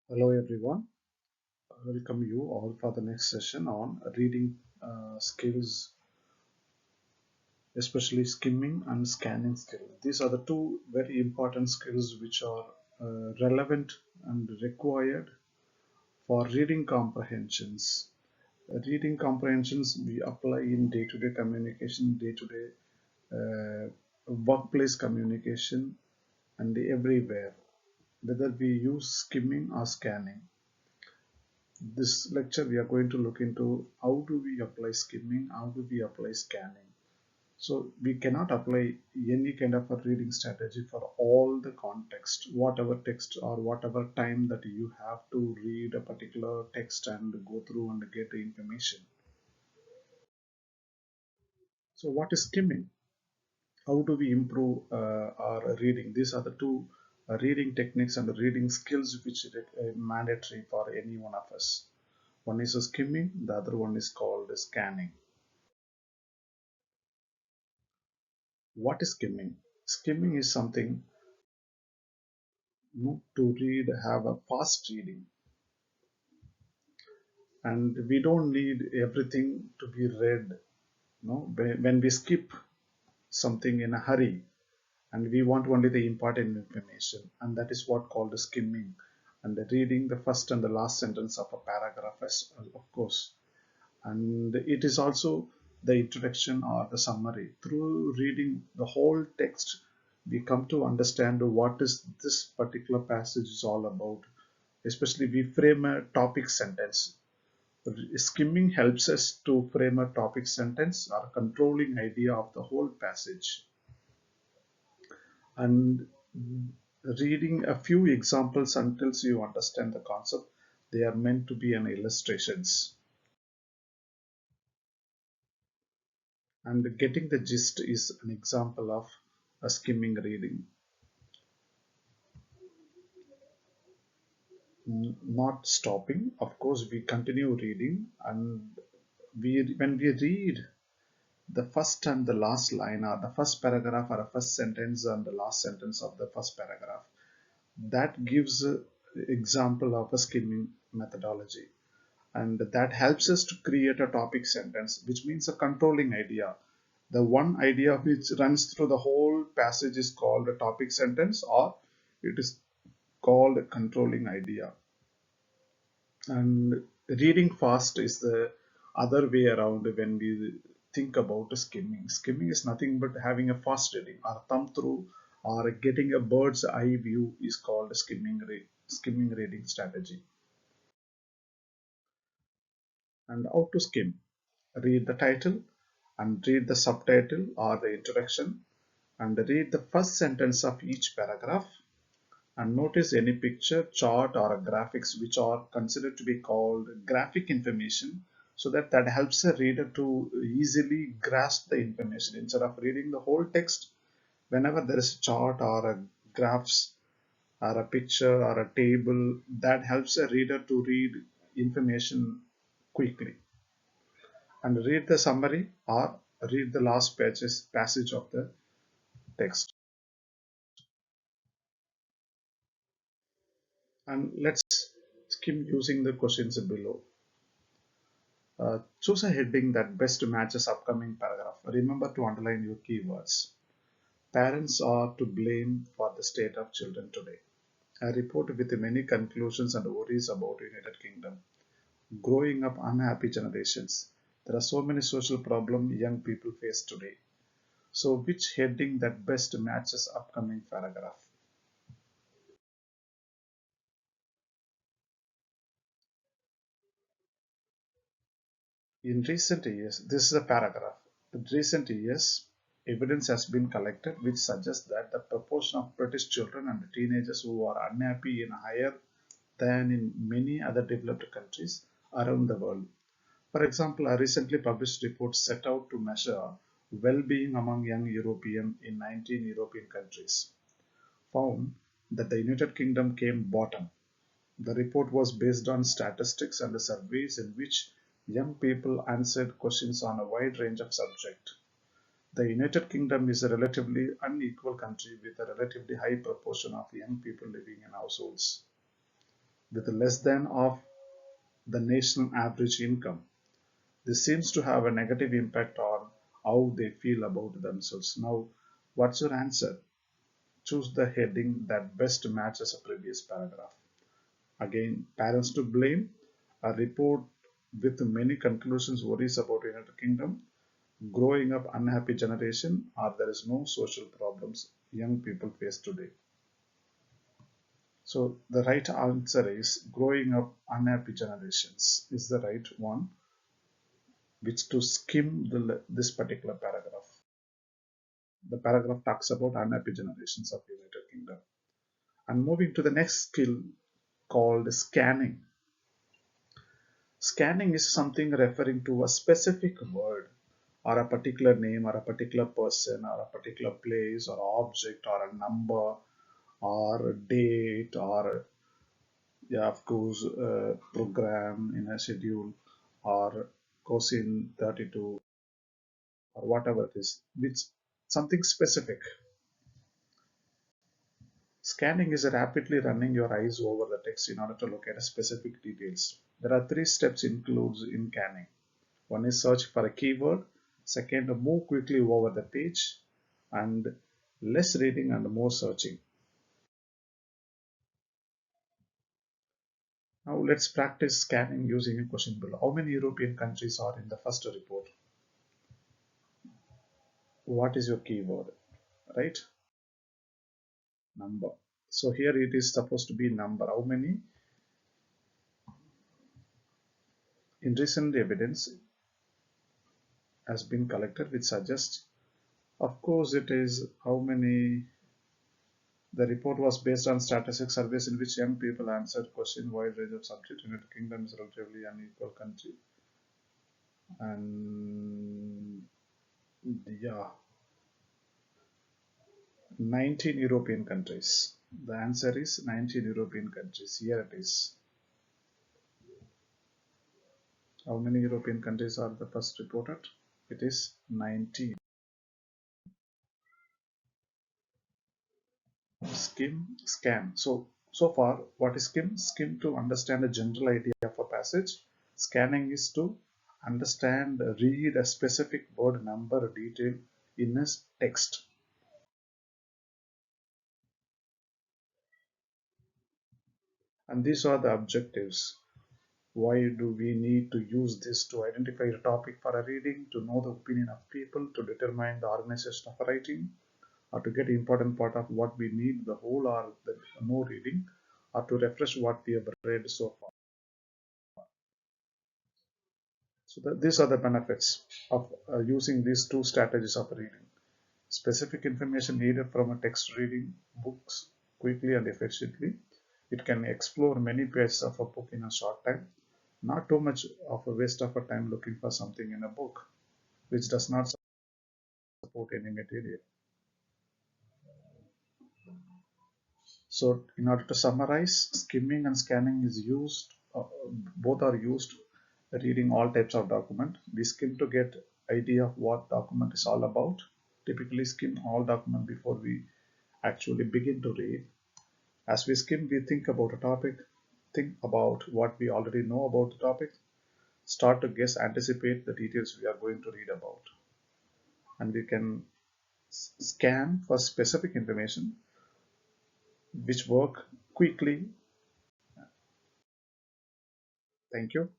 Hello everyone, welcome you all for the next session on reading skills, especially skimming and scanning skills. These are the two very important skills which are relevant and required for reading comprehensions. Reading comprehensions we apply in day-to-day communication, day-to-day workplace communication, and everywhere, whether we use skimming or scanning. This lecture we are going to look into how do we apply skimming, how do we apply scanning. So we cannot apply any kind of a reading strategy for all the context, whatever text or whatever time that you have to read a particular text and go through and get the information. So what is skimming? How do we improve our reading? These are the two reading techniques and reading skills which are mandatory for any one of us. One is skimming, the other one is called scanning. What is skimming? Skimming is something to read, have a fast reading, and we don't need everything to be read. When we skip something in a hurry, and we want only the important information, and that is what called skimming, and reading the first and the last sentence of a paragraph, as of course. And it is also the introduction or the summary. Through reading the whole text, we come to understand what is this particular passage is all about. Especially we frame a topic sentence. Skimming helps us to frame a topic sentence or controlling idea of the whole passage. And reading a few examples until you understand the concept, they are meant to be an illustrations. And getting the gist is an example of a skimming reading. Not stopping, of course we continue reading, and when we read the first and the last line or the first paragraph or the first sentence and the last sentence of the first paragraph, that gives an example of a skimming methodology, and that helps us to create a topic sentence, which means a controlling idea. The one idea which runs through the whole passage is called a topic sentence, or it is called a controlling idea. And reading fast is the other way around when we think about skimming. Skimming is nothing but having a fast reading or thumb through or getting a bird's eye view is called skimming reading strategy. And how to skim? Read the title and read the subtitle or the introduction, and read the first sentence of each paragraph, and notice any picture, chart or graphics which are considered to be called graphic information, so that helps a reader to easily grasp the information instead of reading the whole text. Whenever there is a chart or a graphs or a picture or a table, that helps a reader to read information quickly. And read the summary or read the last passage of the text. And let's skim using the questions below. Choose a heading that best matches upcoming paragraph. Remember to underline your keywords. Parents are to blame for the state of children today. A report with many conclusions and worries about United Kingdom. Growing up unhappy generations. There are so many social problems young people face today. So which heading that best matches upcoming paragraph? In recent years, this is a paragraph. In recent years, evidence has been collected which suggests that the proportion of British children and teenagers who are unhappy is higher than in many other developed countries around the world. For example, a recently published report set out to measure well-being among young Europeans in 19 European countries found that the United Kingdom came bottom. The report was based on statistics and surveys in which young people answered questions on a wide range of subjects. The United Kingdom is a relatively unequal country with a relatively high proportion of young people living in households with less than of the national average income. This seems to have a negative impact on how they feel about themselves. Now, what's your answer? Choose the heading that best matches a previous paragraph. Again, parents to blame. A report with many conclusions worries about United Kingdom, growing up unhappy generation, or there is no social problems young people face today. So the right answer is growing up unhappy generations is the right one, which to skim this particular paragraph. The paragraph talks about unhappy generations of United Kingdom. And moving to the next skill called scanning. Scanning is something referring to a specific word or a particular name or a particular person or a particular place or object or a number or a date or yeah, of course, program in a schedule or cosine 32 or whatever it is, which something specific. Scanning is rapidly running your eyes over the text in order to locate specific details. There are three steps includes in scanning. One is search for a keyword, second move quickly over the page, and less reading and more searching. Now let's practice scanning using a question below. How many European countries are in the first report? What is your keyword? Right? Number. So here it is supposed to be number. How many? In recent evidence has been collected which suggests, of course, it is how many. The report was based on statistic surveys in which young people answered question wide range of subjects. United Kingdom is a relatively unequal country, and yeah, 19 European countries. The answer is 19 European countries. Here it is. How many European countries are the first reported? It is 19. Skim, scan. So far, what is skim? Skim to understand a general idea of a passage. Scanning is to understand, read a specific word, number, detail in a text. And these are the objectives. Why do we need to use this to identify a topic for a reading, to know the opinion of people, to determine the organization of a writing, or to get important part of what we need, the whole or the no reading, or to refresh what we have read so far. So these are the benefits of using these two strategies of reading. Specific information needed from a text reading books quickly and efficiently. It can explore many pages of a book in a short time. Not too much of a waste of a time looking for something in a book which does not support any material. So in order to summarize, skimming and scanning is used, both are used reading all types of document. We skim to get idea of what document is all about. Typically skim all document before we actually begin to read. As we skim, we think about a topic, think about what we already know about the topic, start to guess, anticipate the details we are going to read about. And we can scan for specific information which work quickly. Thank you.